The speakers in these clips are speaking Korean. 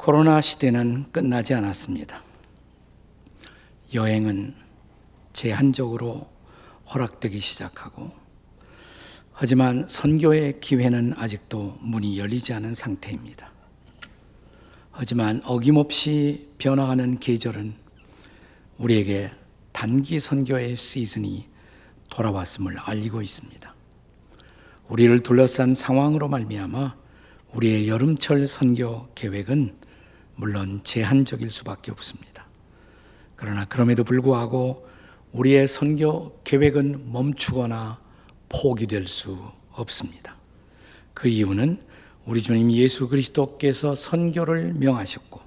코로나 시대는 끝나지 않았습니다. 여행은 제한적으로 허락되기 시작하고, 하지만 선교의 기회는 아직도 문이 열리지 않은 상태입니다. 하지만 어김없이 변화하는 계절은 우리에게 단기 선교의 시즌이 돌아왔음을 알리고 있습니다. 우리를 둘러싼 상황으로 말미암아 우리의 여름철 선교 계획은 물론 제한적일 수밖에 없습니다. 그러나 그럼에도 불구하고 우리의 선교 계획은 멈추거나 포기될 수 없습니다. 그 이유는 우리 주님 예수 그리스도께서 선교를 명하셨고,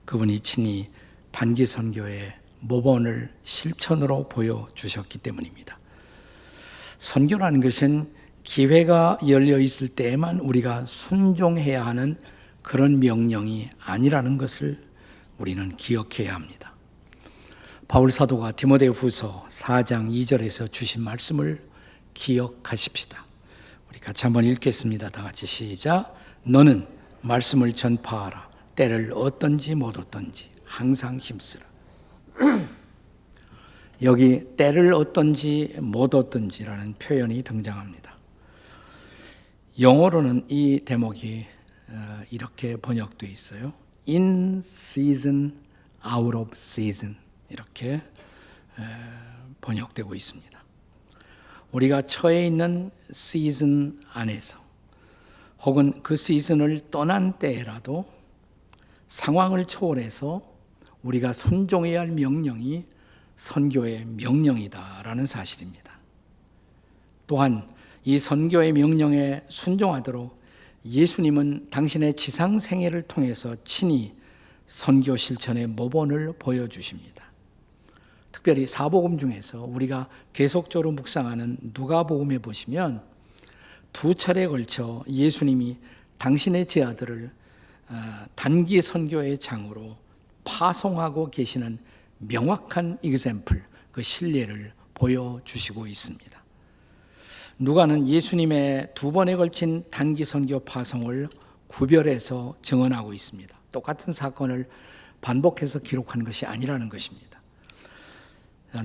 그분이 친히 단기 선교의 모범을 실천으로 보여주셨기 때문입니다. 선교라는 것은 기회가 열려 있을 때에만 우리가 순종해야 하는 그런 명령이 아니라는 것을 우리는 기억해야 합니다. 바울 사도가 디모데후서 4장 2절에서 주신 말씀을 기억하십시다. 우리 같이 한번 읽겠습니다. 다 같이 시작. 너는 말씀을 전파하라. 때를 얻든지 못 얻든지 항상 힘쓰라. 여기 때를 얻든지 못 얻든지라는 표현이 등장합니다. 영어로는 이 대목이 이렇게 번역되어 있어요. In season, out of season 이렇게 번역되고 있습니다. 우리가 처해 있는 시즌 안에서 혹은 그 시즌을 떠난 때라도 상황을 초월해서 우리가 순종해야 할 명령이 선교의 명령이다라는 사실입니다. 또한 이 선교의 명령에 순종하도록 예수님은 당신의 지상 생애를 통해서 친히 선교 실천의 모본을 보여주십니다. 특별히 사복음 중에서 우리가 계속적으로 묵상하는 누가복음에 보시면 두 차례에 걸쳐 예수님이 당신의 제자들을 단기 선교의 장으로 파송하고 계시는 명확한 example, 그 실례를 보여주시고 있습니다. 누가는 예수님의 두 번에 걸친 단기 선교 파송을 구별해서 증언하고 있습니다. 똑같은 사건을 반복해서 기록한 것이 아니라는 것입니다.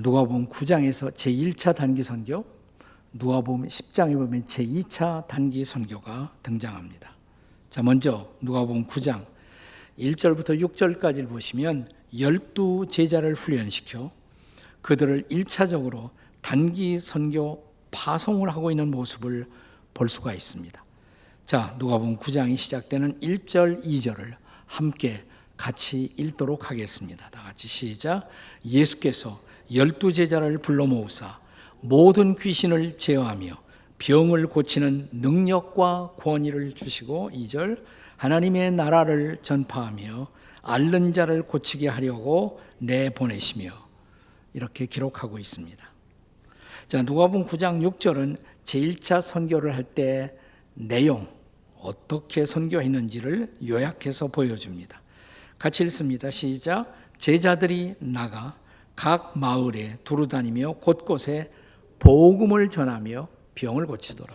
누가복음 9장에서 제1차 단기 선교, 누가복음 10장에 보면 제2차 단기 선교가 등장합니다. 자, 먼저 누가복음 9장 1절부터 6절까지를 보시면 12 제자를 훈련시켜 그들을 1차적으로 단기 선교 파송을 하고 있는 모습을 볼 수가 있습니다. 자, 누가복음 9장이 시작되는 1절, 2절을 함께 같이 읽도록 하겠습니다. 다 같이 시작. 예수께서 12 제자를 불러 모으사 모든 귀신을 제어하며 병을 고치는 능력과 권위를 주시고, 2절 하나님의 나라를 전파하며 앓는 자를 고치게 하려고 내보내시며, 이렇게 기록하고 있습니다. 자, 누가복음 9장 6절은 제1차 선교를 할 때 내용, 어떻게 선교했는지를 요약해서 보여줍니다. 같이 읽습니다. 시작. 제자들이 나가 각 마을에 두루다니며 곳곳에 복음을 전하며 병을 고치더라.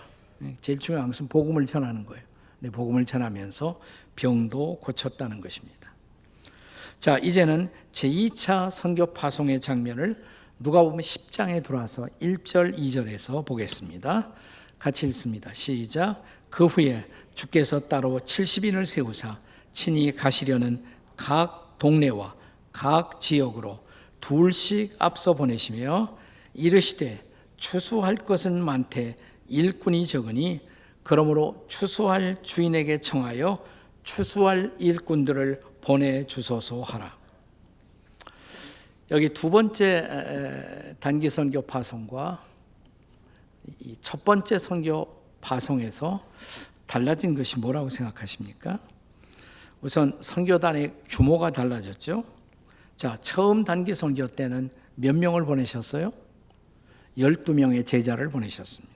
제일 중요한 것은 복음을 전하는 거예요. 복음을 전하면서 병도 고쳤다는 것입니다. 자, 이제는 제2차 선교 파송의 장면을 누가복음 10장에 들어와서 1절, 2절에서 보겠습니다. 같이 읽습니다. 시작. 그 후에 주께서 따로 70인을 세우사 친히 가시려는 각 동네와 각 지역으로 둘씩 앞서 보내시며 이르시되 추수할 것은 많되 일꾼이 적으니 그러므로 추수할 주인에게 청하여 추수할 일꾼들을 보내주소서 하라. 여기 두 번째 단기 선교 파송과 이 첫 번째 선교 파송에서 달라진 것이 뭐라고 생각하십니까? 우선 선교단의 규모가 달라졌죠. 자, 처음 단기 선교 때는 몇 명을 보내셨어요? 12명의 제자를 보내셨습니다.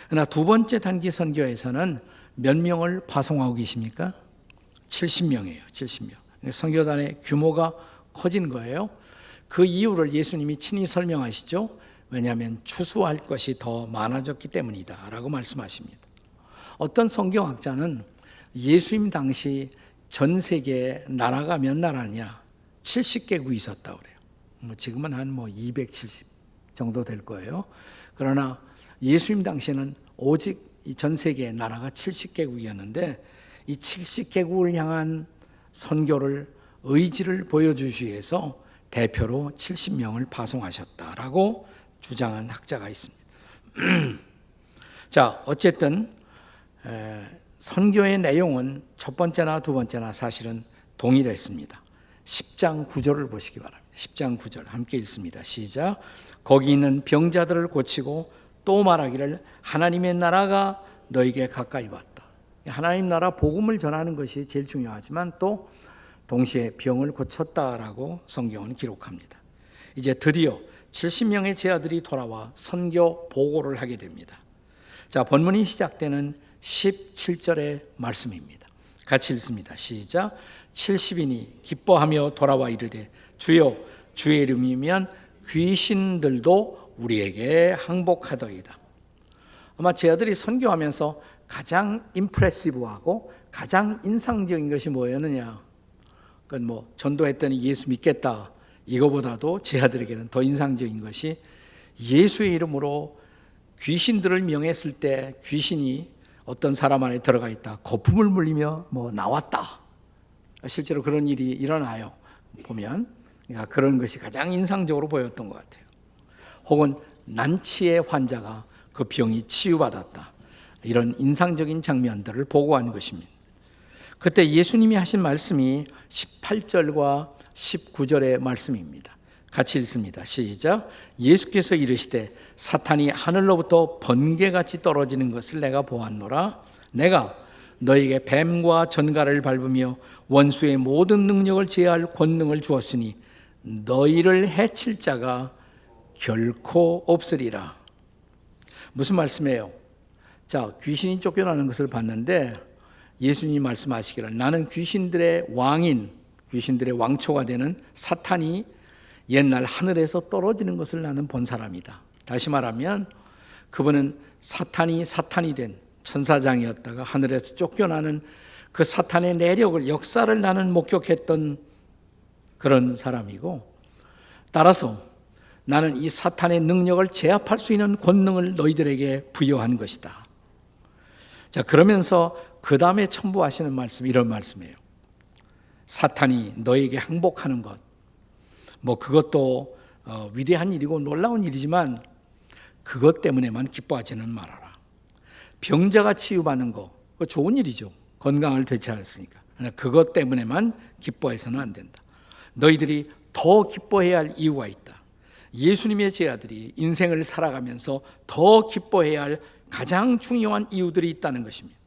그러나 두 번째 단기 선교에서는 몇 명을 파송하고 계십니까? 70명이에요. 70명. 선교단의 규모가 커진 거예요. 그 이유를 예수님이 친히 설명하시죠. 왜냐하면 추수할 것이 더 많아졌기 때문이다 라고 말씀하십니다. 어떤 성경학자는 예수님 당시 전 세계에 나라가 몇 나라냐? 70개국이 있었다고 그래요. 지금은 한 270 정도 될 거예요. 그러나 예수님 당시에는 오직 이 전 세계의 나라가 70개국이었는데 이 70개국을 향한 선교를 의지를 보여주시기 위해서 대표로 70명을 파송하셨다라고 주장한 학자가 있습니다. 자, 어쨌든 선교의 내용은 첫 번째나 두 번째나 사실은 동일했습니다. 10장 9절을 보시기 바랍니다. 10장 9절 함께 읽습니다. 시작. 거기 있는 병자들을 고치고 또 말하기를 하나님의 나라가 너에게 가까이 왔다. 하나님 나라 복음을 전하는 것이 제일 중요하지만 또 동시에 병을 고쳤다라고 성경은 기록합니다. 이제 드디어 70명의 제자들이 돌아와 선교 보고를 하게 됩니다. 자, 본문이 시작되는 17절의 말씀입니다. 같이 읽습니다. 시작. 70인이 기뻐하며 돌아와 이르되 주여 주의 이름이면 귀신들도 우리에게 항복하더이다. 아마 제자들이 선교하면서 가장 임프레시브하고 가장 인상적인 것이 뭐였느냐? 그건 전도했더니 예수 믿겠다. 이거보다도 제자들에게는 더 인상적인 것이 예수의 이름으로 귀신들을 명했을 때 귀신이 어떤 사람 안에 들어가 있다. 거품을 물리며 나왔다. 실제로 그런 일이 일어나요. 보면 그러니까 그런 것이 가장 인상적으로 보였던 것 같아요. 혹은 난치의 환자가 그 병이 치유받았다. 이런 인상적인 장면들을 보고한 것입니다. 그때 예수님이 하신 말씀이 18절과 19절의 말씀입니다. 같이 읽습니다. 시작. 예수께서 이르시되 사탄이 하늘로부터 번개같이 떨어지는 것을 내가 보았노라. 내가 너에게 뱀과 전갈을 밟으며 원수의 모든 능력을 제어할 권능을 주었으니 너희를 해칠 자가 결코 없으리라. 무슨 말씀이에요? 자, 귀신이 쫓겨나는 것을 봤는데 예수님이 말씀하시기를 나는 귀신들의 왕인, 귀신들의 왕초가 되는 사탄이 옛날 하늘에서 떨어지는 것을 나는 본 사람이다. 다시 말하면 그분은 사탄이 된 천사장이었다가 하늘에서 쫓겨나는 그 사탄의 내력을, 역사를 나는 목격했던 그런 사람이고, 따라서 나는 이 사탄의 능력을 제압할 수 있는 권능을 너희들에게 부여한 것이다. 자, 그러면서 그 다음에 첨부하시는 말씀, 이런 말씀이에요. 사탄이 너에게 항복하는 것, 그것도 위대한 일이고 놀라운 일이지만 그것 때문에만 기뻐하지는 말아라. 병자가 치유받는 거, 그거 좋은 일이죠. 건강을 되찾았으니까. 그러나 그것 때문에만 기뻐해서는 안 된다. 너희들이 더 기뻐해야 할 이유가 있다. 예수님의 제자들이 인생을 살아가면서 더 기뻐해야 할 가장 중요한 이유들이 있다는 것입니다.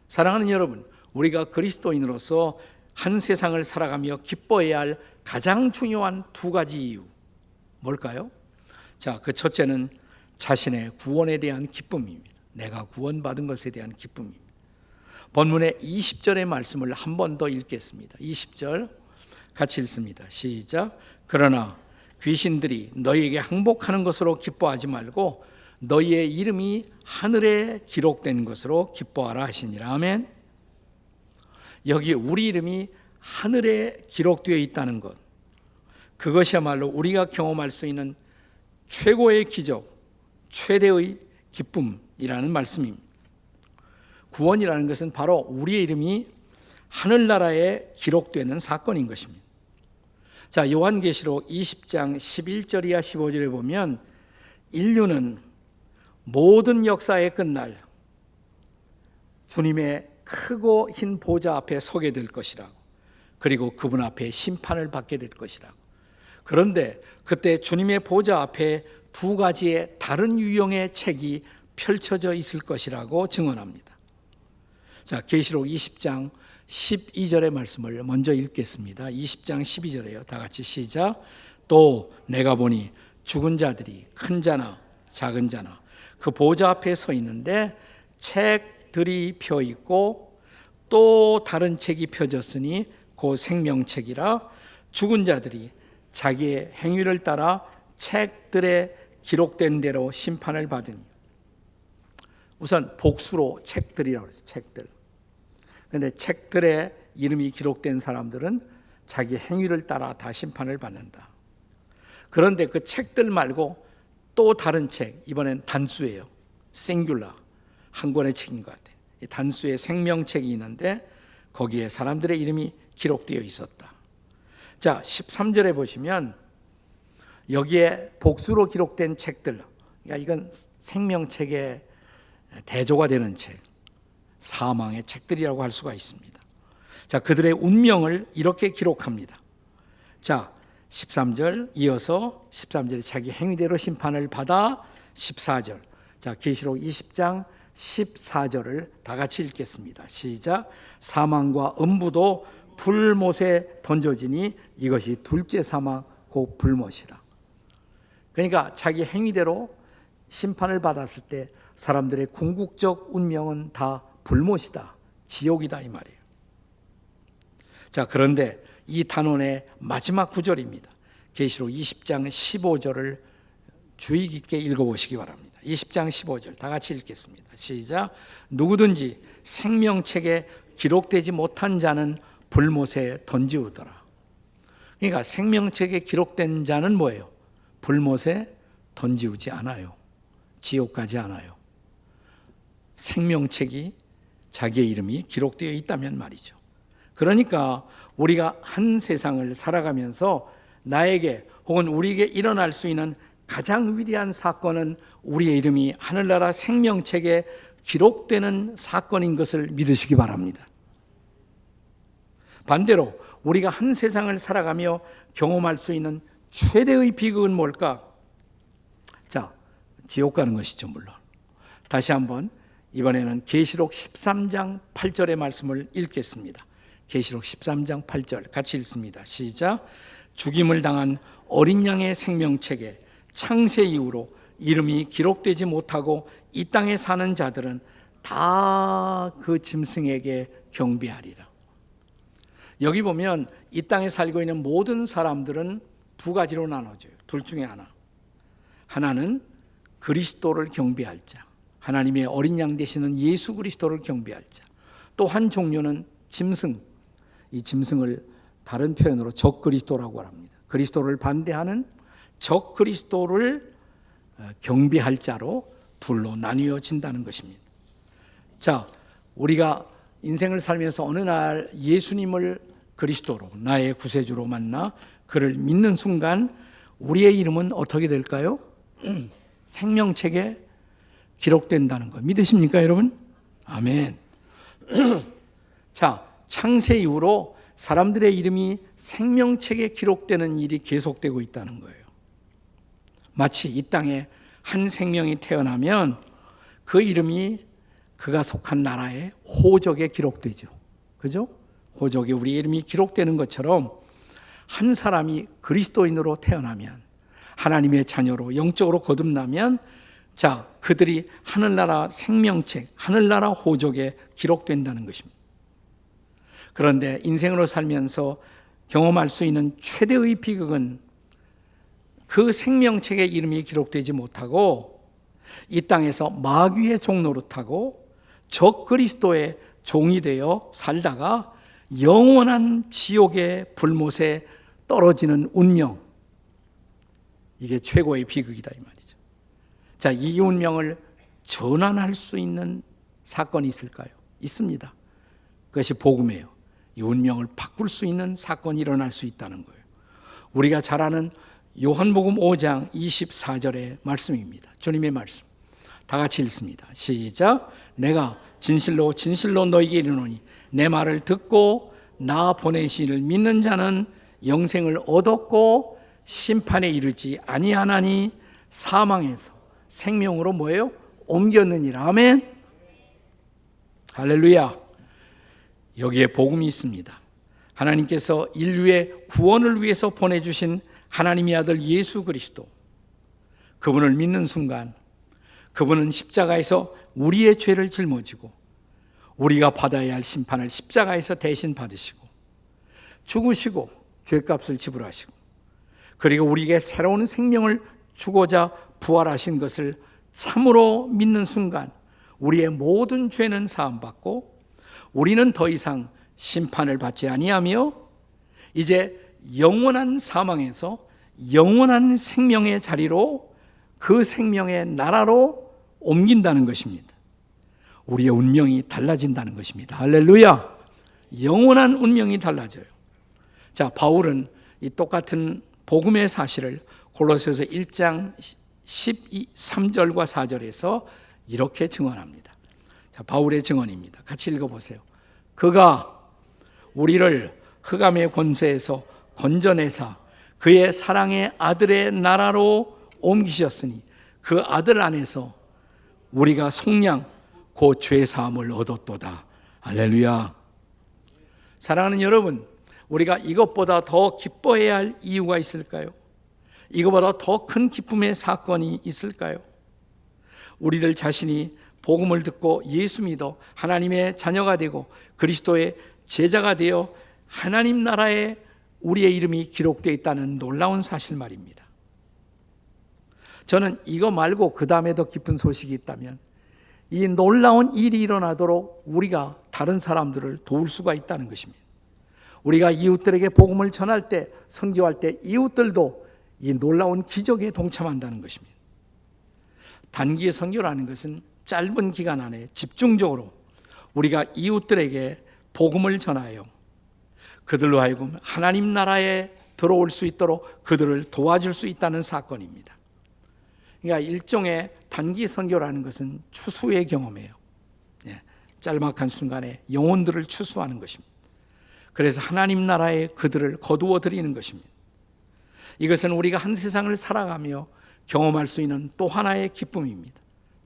사랑하는 여러분, 우리가 그리스도인으로서 한 세상을 살아가며 기뻐해야 할 가장 중요한 두 가지 이유, 뭘까요? 자, 그 첫째는 자신의 구원에 대한 기쁨입니다. 내가 구원받은 것에 대한 기쁨입니다. 본문의 20절의 말씀을 한 번 더 읽겠습니다. 20절 같이 읽습니다. 시작. 그러나 귀신들이 너희에게 항복하는 것으로 기뻐하지 말고 너희의 이름이 하늘에 기록된 것으로 기뻐하라 하시니라. 아멘. 여기 우리 이름이 하늘에 기록되어 있다는 것, 그것이야말로 우리가 경험할 수 있는 최고의 기적, 최대의 기쁨이라는 말씀입니다. 구원이라는 것은 바로 우리의 이름이 하늘나라에 기록되는 사건인 것입니다. 자, 요한계시록 20장 11절 이하 15절에 보면 인류는 모든 역사의 끝날 주님의 크고 흰 보좌 앞에 서게 될 것이라고, 그리고 그분 앞에 심판을 받게 될 것이라고. 그런데 그때 주님의 보좌 앞에 두 가지의 다른 유형의 책이 펼쳐져 있을 것이라고 증언합니다. 자, 계시록 20장 12절의 말씀을 먼저 읽겠습니다. 20장 12절에요. 다 같이 시작. 또 내가 보니 죽은 자들이 큰 자나 작은 자나 그 보좌 앞에 서 있는데 책들이 펴 있고 또 다른 책이 펴졌으니 그 생명책이라 죽은 자들이 자기의 행위를 따라 책들에 기록된 대로 심판을 받으니. 우선 복수로 책들이라고 그랬어요. 책들. 그런데 책들에 이름이 기록된 사람들은 자기 행위를 따라 다 심판을 받는다. 그런데 그 책들 말고 또 다른 책, 이번엔 단수예요. 싱귤라, 한 권의 책인 것 같아요. 이 단수의 생명책이 있는데 거기에 사람들의 이름이 기록되어 있었다. 자, 13절에 보시면 여기에 복수로 기록된 책들, 그러니까 이건 생명책의 대조가 되는 책, 사망의 책들이라고 할 수가 있습니다. 자, 그들의 운명을 이렇게 기록합니다. 자, 13절 이어서 13절에 자기 행위대로 심판을 받아 14절. 자, 계시록 20장 14절을 다 같이 읽겠습니다. 시작. 사망과 음부도 불못에 던져지니 이것이 둘째 사망 곧 불못이라. 그러니까 자기 행위대로 심판을 받았을 때 사람들의 궁극적 운명은 다 불못이다, 지옥이다 이 말이에요. 자, 그런데 이 단원의 마지막 구절입니다. 계시록 20장 15절을 주의 깊게 읽어보시기 바랍니다. 20장 15절 다 같이 읽겠습니다. 시작. 누구든지 생명책에 기록되지 못한 자는 불못에 던지우더라. 그러니까 생명책에 기록된 자는 뭐예요? 불못에 던지우지 않아요. 지옥 가지 않아요. 생명책이 자기의 이름이 기록되어 있다면 말이죠. 그러니까 우리가 한 세상을 살아가면서 나에게 혹은 우리에게 일어날 수 있는 가장 위대한 사건은 우리의 이름이 하늘나라 생명책에 기록되는 사건인 것을 믿으시기 바랍니다. 반대로 우리가 한 세상을 살아가며 경험할 수 있는 최대의 비극은 뭘까? 자, 지옥 가는 것이죠, 물론. 다시 한번 이번에는 계시록 13장 8절의 말씀을 읽겠습니다. 계시록 13장 8절 같이 읽습니다. 시작. 죽임을 당한 어린 양의 생명책에 창세 이후로 이름이 기록되지 못하고 이 땅에 사는 자들은 다 그 짐승에게 경배하리라. 여기 보면 이 땅에 살고 있는 모든 사람들은 두 가지로 나눠져요. 둘 중에 하나. 하나는 그리스도를 경배할 자, 하나님의 어린 양 되시는 예수 그리스도를 경배할 자. 또 한 종류는 짐승, 이 짐승을 다른 표현으로 적 그리스도라고 합니다. 그리스도를 반대하는 적 그리스도를 경배할 자로 둘로 나뉘어진다는 것입니다. 자, 우리가 인생을 살면서 어느 날 예수님을 그리스도로 나의 구세주로 만나 그를 믿는 순간 우리의 이름은 어떻게 될까요? 생명책에 기록된다는 거 믿으십니까, 여러분? 아멘. 자, 창세 이후로 사람들의 이름이 생명책에 기록되는 일이 계속되고 있다는 거예요. 마치 이 땅에 한 생명이 태어나면 그 이름이 그가 속한 나라의 호적에 기록되죠. 그죠? 호적에 우리 이름이 기록되는 것처럼 한 사람이 그리스도인으로 태어나면, 하나님의 자녀로 영적으로 거듭나면, 자, 그들이 하늘나라 생명책, 하늘나라 호적에 기록된다는 것입니다. 그런데 인생으로 살면서 경험할 수 있는 최대의 비극은 그 생명책의 이름이 기록되지 못하고 이 땅에서 마귀의 종노릇하고 적 그리스도의 종이 되어 살다가 영원한 지옥의 불못에 떨어지는 운명, 이게 최고의 비극이다 이 말이죠. 자, 이 운명을 전환할 수 있는 사건이 있을까요? 있습니다. 그것이 복음이에요. 이 운명을 바꿀 수 있는 사건이 일어날 수 있다는 거예요. 우리가 잘 아는 요한복음 5장 24절의 말씀입니다. 주님의 말씀 다 같이 읽습니다. 시작. 내가 진실로 진실로 너희에게 이르노니 내 말을 듣고 나 보내신 이를 믿는 자는 영생을 얻었고 심판에 이르지 아니하나니 사망에서 생명으로 뭐예요? 옮겼느니라. 아멘. 할렐루야. 여기에 복음이 있습니다. 하나님께서 인류의 구원을 위해서 보내주신 하나님의 아들 예수 그리스도, 그분을 믿는 순간 그분은 십자가에서 우리의 죄를 짊어지고 우리가 받아야 할 심판을 십자가에서 대신 받으시고 죽으시고 죄값을 지불하시고 그리고 우리에게 새로운 생명을 주고자 부활하신 것을 참으로 믿는 순간 우리의 모든 죄는 사함받고 우리는 더 이상 심판을 받지 아니하며 이제 영원한 사망에서 영원한 생명의 자리로, 그 생명의 나라로 옮긴다는 것입니다. 우리의 운명이 달라진다는 것입니다. 할렐루야. 영원한 운명이 달라져요. 자, 바울은 이 똑같은 복음의 사실을 골로새서 1장 13절과 4절에서 이렇게 증언합니다. 자, 바울의 증언입니다. 같이 읽어보세요. 그가 우리를 흑암의 권세에서 건져내사 그의 사랑의 아들의 나라로 옮기셨으니 그 아들 안에서 우리가 속량 곧 죄 사함을 얻었도다. 할렐루야. 사랑하는 여러분, 우리가 이것보다 더 기뻐해야 할 이유가 있을까요? 이것보다 더 큰 기쁨의 사건이 있을까요? 우리들 자신이 복음을 듣고 예수 믿어 하나님의 자녀가 되고 그리스도의 제자가 되어 하나님 나라에 우리의 이름이 기록되어 있다는 놀라운 사실 말입니다. 저는 이거 말고 그 다음에 더 깊은 소식이 있다면 이 놀라운 일이 일어나도록 우리가 다른 사람들을 도울 수가 있다는 것입니다. 우리가 이웃들에게 복음을 전할 때, 선교할 때 이웃들도 이 놀라운 기적에 동참한다는 것입니다. 단기 선교라는 것은 짧은 기간 안에 집중적으로 우리가 이웃들에게 복음을 전하여 그들로 하여금 하나님 나라에 들어올 수 있도록 그들을 도와줄 수 있다는 사건입니다. 그러니까 일종의 단기 선교라는 것은 추수의 경험이에요. 짤막한 순간에 영혼들을 추수하는 것입니다. 그래서 하나님 나라에 그들을 거두어 드리는 것입니다. 이것은 우리가 한 세상을 살아가며 경험할 수 있는 또 하나의 기쁨입니다.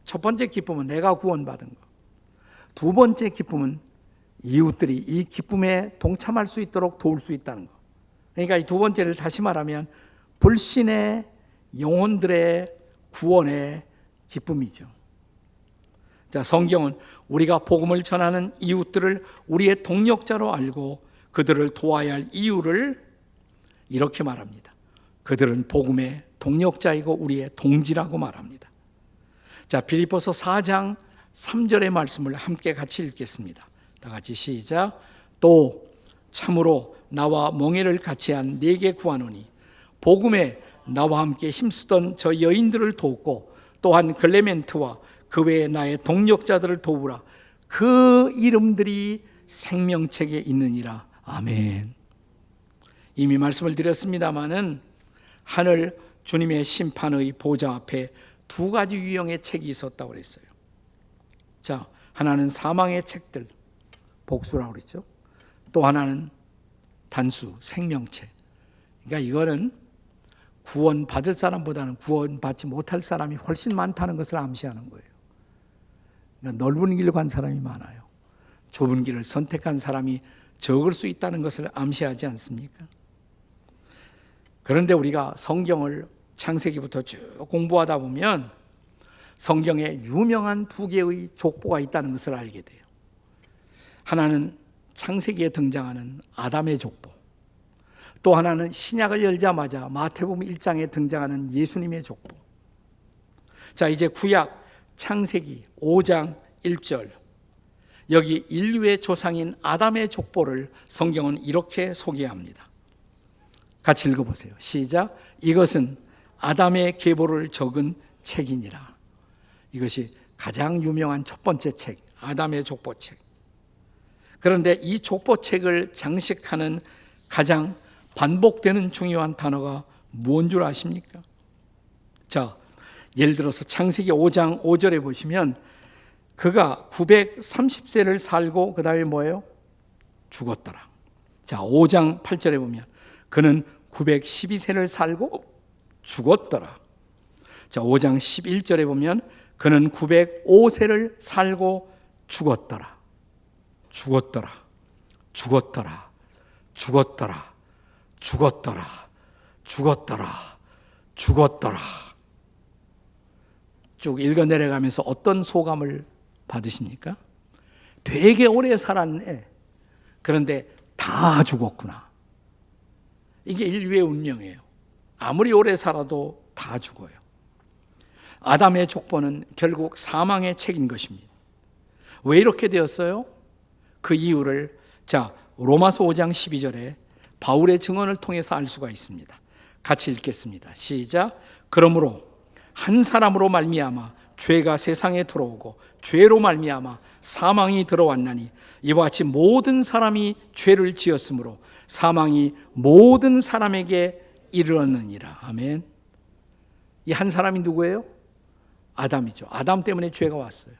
첫 번째 기쁨은 내가 구원받은 것. 두 번째 기쁨은 이웃들이 이 기쁨에 동참할 수 있도록 도울 수 있다는 것. 그러니까 이 두 번째를 다시 말하면 불신의 영혼들의 구원의 기쁨이죠. 자, 성경은 우리가 복음을 전하는 이웃들을 우리의 동력자로 알고 그들을 도와야 할 이유를 이렇게 말합니다. 그들은 복음의 동력자이고 우리의 동지라고 말합니다. 자, 빌립보서 4장 3절의 말씀을 함께 같이 읽겠습니다. 다 같이 시작. 또 참으로 나와 멍에를 같이 한 네게 구하노니 복음에 나와 함께 힘쓰던 저 여인들을 돕고 또한 클레멘트와 그 외에 나의 동력자들을 도우라. 그 이름들이 생명책에 있느니라. 아멘. 이미 말씀을 드렸습니다마는 하늘 주님의 심판의 보좌 앞에 두 가지 유형의 책이 있었다고 그랬어요. 자, 하나는 사망의 책들, 복수라고 그랬죠. 또 하나는 단수, 생명책. 그러니까 이거는 구원받을 사람보다는 구원받지 못할 사람이 훨씬 많다는 것을 암시하는 거예요. 그러니까 넓은 길을 간 사람이 많아요. 좁은 길을 선택한 사람이 적을 수 있다는 것을 암시하지 않습니까? 그런데 우리가 성경을 창세기부터 쭉 공부하다 보면 성경에 유명한 두 개의 족보가 있다는 것을 알게 돼요. 하나는 창세기에 등장하는 아담의 족보, 또 하나는 신약을 열자마자 마태복음 1장에 등장하는 예수님의 족보. 자, 이제 구약 창세기 5장 1절, 여기 인류의 조상인 아담의 족보를 성경은 이렇게 소개합니다. 같이 읽어보세요. 시작. 이것은 아담의 계보를 적은 책이니라. 이것이 가장 유명한 첫 번째 책, 아담의 족보책. 그런데 이 족보책을 장식하는 가장 반복되는 중요한 단어가 무엇인 줄 아십니까? 자, 예를 들어서 창세기 5장 5절에 보시면 그가 930세를 살고 그 다음에 뭐예요? 죽었더라. 자, 5장 8절에 보면 그는 912세를 살고 죽었더라. 자, 5장 11절에 보면 그는 905세를 살고 죽었더라. 죽었더라. 죽었더라. 죽었더라. 죽었더라. 죽었더라. 죽었더라. 쭉 읽어 내려가면서 어떤 소감을 받으십니까? 되게 오래 살았네. 그런데 다 죽었구나. 이게 인류의 운명이에요. 아무리 오래 살아도 다 죽어요. 아담의 족보는 결국 사망의 책인 것입니다. 왜 이렇게 되었어요? 그 이유를 자, 로마서 5장 12절에 바울의 증언을 통해서 알 수가 있습니다. 같이 읽겠습니다. 시작. 그러므로 한 사람으로 말미암아 죄가 세상에 들어오고 죄로 말미암아 사망이 들어왔나니 이와 같이 모든 사람이 죄를 지었으므로 사망이 모든 사람에게 이르렀느니라. 아멘. 이 한 사람이 누구예요? 아담이죠. 아담 때문에 죄가 왔어요.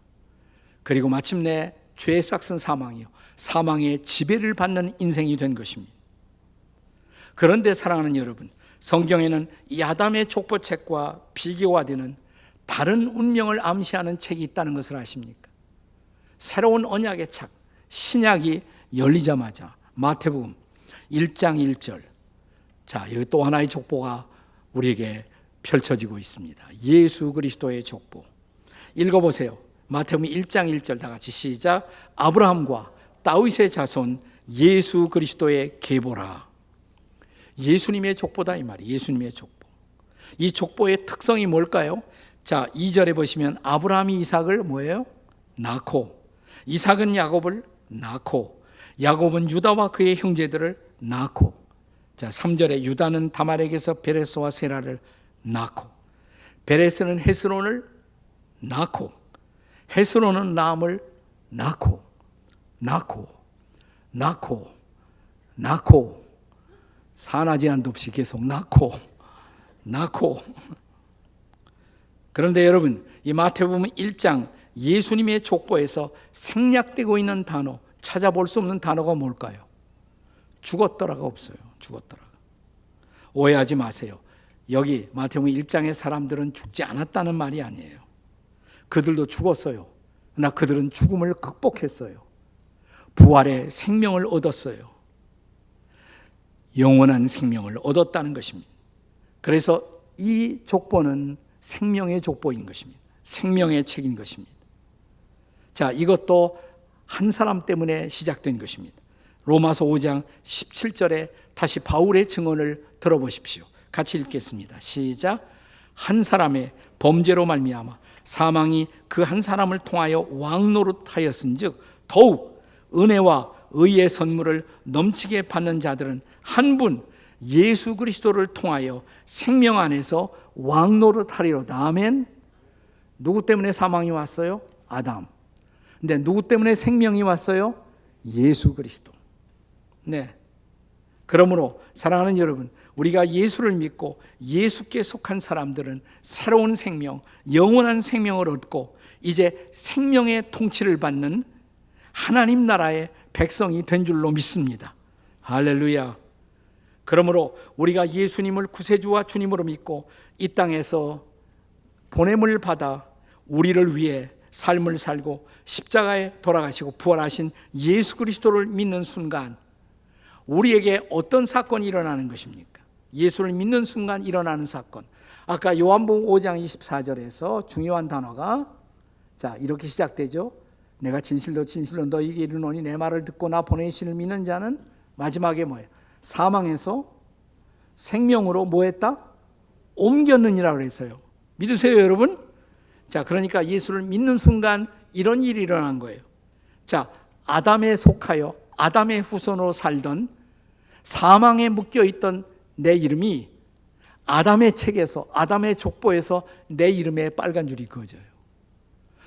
그리고 마침내 죄의 싹슨 사망이요, 사망의 지배를 받는 인생이 된 것입니다. 그런데 사랑하는 여러분, 성경에는 이 아담의 족보책과 비교화되는 다른 운명을 암시하는 책이 있다는 것을 아십니까? 새로운 언약의 책, 신약이 열리자마자 마태복음 1장 1절, 자, 여기 또 하나의 족보가 우리에게 펼쳐지고 있습니다. 예수 그리스도의 족보. 읽어보세요. 마태복음 1장 1절 다 같이 시작. 아브라함과 다윗의 자손 예수 그리스도의 계보라. 예수님의 족보다 이 말이에요. 예수님의 족보. 이 족보의 특성이 뭘까요? 자, 2절에 보시면 아브라함이 이삭을 뭐예요? 낳고, 이삭은 야곱을 낳고, 야곱은 유다와 그의 형제들을 낳고, 자, 3절에 유다는 다말에게서 베레스와 세라를 낳고, 베레스는 헤스론을 낳고, 헤스론은 람을 낳고, 산하지 않도 없이 계속 낳고. 그런데 여러분, 이 마태복음 1장 예수님의 족보에서 생략되고 있는 단어, 찾아볼 수 없는 단어가 뭘까요? 죽었더라가 없어요. 죽었더라가. 오해하지 마세요. 여기 마태복음 1장의 사람들은 죽지 않았다는 말이 아니에요. 그들도 죽었어요. 그러나 그들은 죽음을 극복했어요. 부활의 생명을 얻었어요. 영원한 생명을 얻었다는 것입니다. 그래서 이 족보는 생명의 족보인 것입니다. 생명의 책인 것입니다. 자, 이것도 한 사람 때문에 시작된 것입니다. 로마서 5장 17절에 다시 바울의 증언을 들어보십시오. 같이 읽겠습니다. 시작. 한 사람의 범죄로 말미암아 사망이 그 한 사람을 통하여 왕노릇하였은즉 더욱 은혜와 의의 선물을 넘치게 받는 자들은 한 분 예수 그리스도를 통하여 생명 안에서 왕노릇하리로다. 아멘. 누구 때문에 사망이 왔어요? 아담. 근데 누구 때문에 생명이 왔어요? 예수 그리스도. 네. 그러므로 사랑하는 여러분, 우리가 예수를 믿고 예수께 속한 사람들은 새로운 생명, 영원한 생명을 얻고 이제 생명의 통치를 받는 하나님 나라의 백성이 된 줄로 믿습니다. 할렐루야. 그러므로 우리가 예수님을 구세주와 주님으로 믿고 이 땅에서 보냄을 받아 우리를 위해 삶을 살고 십자가에 돌아가시고 부활하신 예수 그리스도를 믿는 순간 우리에게 어떤 사건이 일어나는 것입니까? 예수를 믿는 순간 일어나는 사건. 아까 요한복음 5장 24절에서 중요한 단어가 자, 이렇게 시작되죠. 내가 진실로 너희에게 이르노니 내 말을 듣고 나 보내신 이를 믿는 자는 마지막에 뭐예요? 사망에서 생명으로 뭐 했다? 옮겼느니라 그랬어요. 믿으세요, 여러분? 자, 그러니까 예수를 믿는 순간 이런 일이 일어난 거예요. 자, 아담에 속하여 아담의 후손으로 살던 사망에 묶여있던 내 이름이 아담의 책에서, 아담의 족보에서 내 이름에 빨간 줄이 그어져요.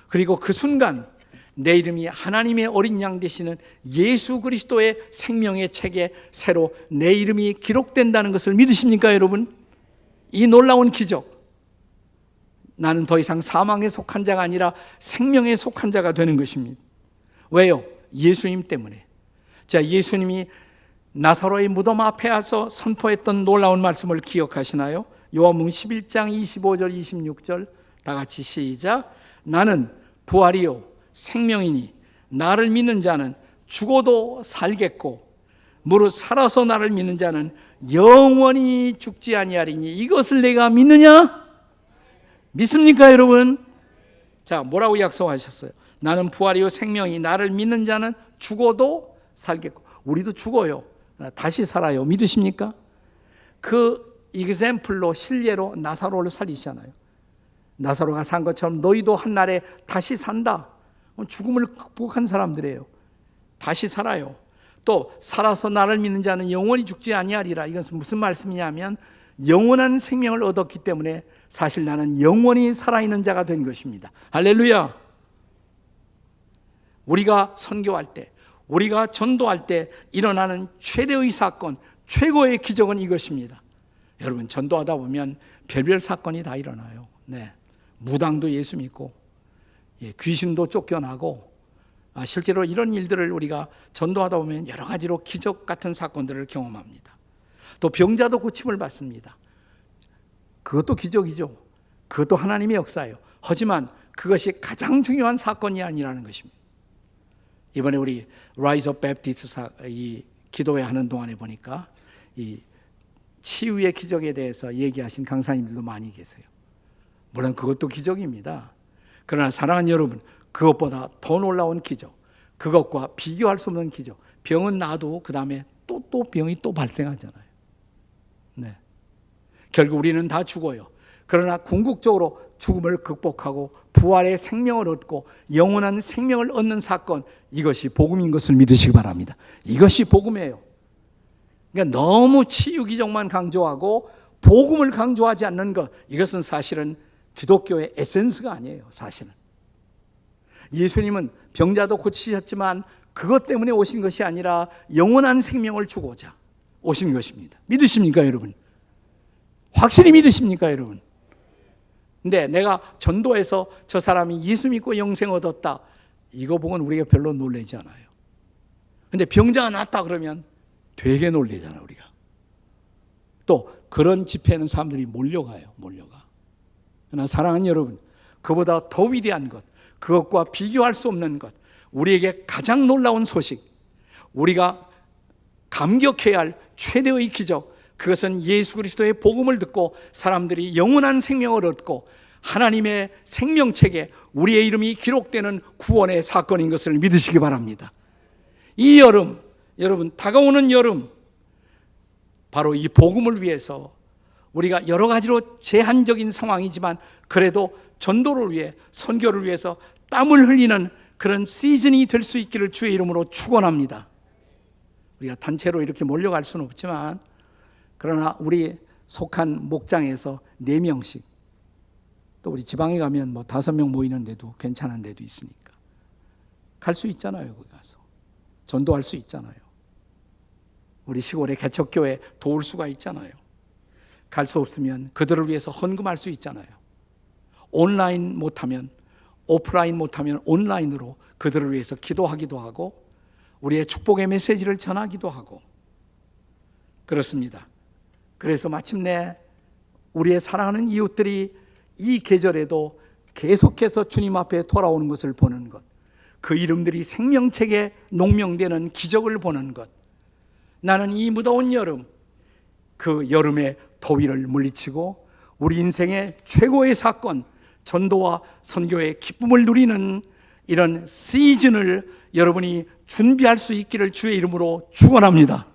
그리고 그 순간 내 이름이 하나님의 어린 양 되시는 예수 그리스도의 생명의 책에 새로 내 이름이 기록된다는 것을 믿으십니까, 여러분? 이 놀라운 기적. 나는 더 이상 사망에 속한 자가 아니라 생명에 속한 자가 되는 것입니다. 왜요? 예수님 때문에. 자, 예수님이 나사로의 무덤 앞에 와서 선포했던 놀라운 말씀을 기억하시나요? 요한복음 11장 25절 26절 다 같이 시작. 나는 부활이요 생명이니 나를 믿는 자는 죽어도 살겠고 무릇 살아서 나를 믿는 자는 영원히 죽지 아니하리니 이것을 내가 믿느냐? 믿습니까, 여러분? 자, 뭐라고 약속하셨어요? 나는 부활이요 생명이 나를 믿는 자는 죽어도 살겠고. 우리도 죽어요. 다시 살아요. 믿으십니까? 그 example로 실례로 나사로를 살리시잖아요. 나사로가 산 것처럼 너희도 한날에 다시 산다. 죽음을 극복한 사람들이에요. 다시 살아요. 또 살아서 나를 믿는 자는 영원히 죽지 아니하리라. 이것은 무슨 말씀이냐면 영원한 생명을 얻었기 때문에 사실 나는 영원히 살아있는 자가 된 것입니다. 할렐루야. 우리가 선교할 때, 우리가 전도할 때 일어나는 최대의 사건, 최고의 기적은 이것입니다. 여러분, 전도하다 보면 별별 사건이 다 일어나요. 네. 무당도 예수 믿고, 귀신도 쫓겨나고, 실제로 이런 일들을 우리가 전도하다 보면 여러 가지로 기적 같은 사건들을 경험합니다. 또 병자도 고침을 받습니다. 그것도 기적이죠. 그것도 하나님의 역사예요. 하지만 그것이 가장 중요한 사건이 아니라는 것입니다. 이번에 우리 Rise of Baptist 이 기도회 하는 동안에 보니까 이 치유의 기적에 대해서 얘기하신 강사님들도 많이 계세요. 물론 그것도 기적입니다. 그러나 사랑하는 여러분, 그것보다 더 놀라운 기적, 그것과 비교할 수 없는 기적, 병은 나도 그 다음에 또 병이 또 발생하잖아요. 네. 결국 우리는 다 죽어요. 그러나 궁극적으로 죽음을 극복하고 부활의 생명을 얻고 영원한 생명을 얻는 사건, 이것이 복음인 것을 믿으시기 바랍니다. 이것이 복음이에요. 그러니까 너무 치유 기적만 강조하고 복음을 강조하지 않는 것, 이것은 사실은 기독교의 에센스가 아니에요. 사실은 예수님은 병자도 고치셨지만 그것 때문에 오신 것이 아니라 영원한 생명을 주고자 오신 것입니다. 믿으십니까 여러분? 확실히 믿으십니까 여러분? 근데 내가 전도해서 저 사람이 예수 믿고 영생 얻었다, 이거 보고는 우리가 별로 놀라지 않아요. 근데 병자가 낫다 그러면 되게 놀라잖아요 우리가. 또 그런 집회에는 사람들이 몰려가요. 그러나 사랑하는 여러분, 그보다 더 위대한 것, 그것과 비교할 수 없는 것, 우리에게 가장 놀라운 소식, 우리가 감격해야 할 최대의 기적, 그것은 예수 그리스도의 복음을 듣고 사람들이 영원한 생명을 얻고 하나님의 생명책에 우리의 이름이 기록되는 구원의 사건인 것을 믿으시기 바랍니다. 이 여름, 여러분, 다가오는 여름, 바로 이 복음을 위해서 우리가 여러 가지로 제한적인 상황이지만 그래도 전도를 위해, 선교를 위해서 땀을 흘리는 그런 시즌이 될 수 있기를 주의 이름으로 축원합니다. 우리가 단체로 이렇게 몰려갈 수는 없지만, 그러나 우리 속한 목장에서 4명씩, 또 우리 지방에 가면 5명 모이는 데도 괜찮은 데도 있으니까 갈 수 있잖아요. 거기 가서 전도할 수 있잖아요. 우리 시골의 개척교회 도울 수가 있잖아요. 갈 수 없으면 그들을 위해서 헌금할 수 있잖아요. 온라인 못하면, 오프라인 못하면 온라인으로 그들을 위해서 기도하기도 하고 우리의 축복의 메시지를 전하기도 하고 그렇습니다. 그래서 마침내 우리의 사랑하는 이웃들이 이 계절에도 계속해서 주님 앞에 돌아오는 것을 보는 것, 그 이름들이 생명책에 농명되는 기적을 보는 것, 나는 이 무더운 여름, 그 여름의 더위를 물리치고 우리 인생의 최고의 사건, 전도와 선교의 기쁨을 누리는 이런 시즌을 여러분이 준비할 수 있기를 주의 이름으로 축원합니다.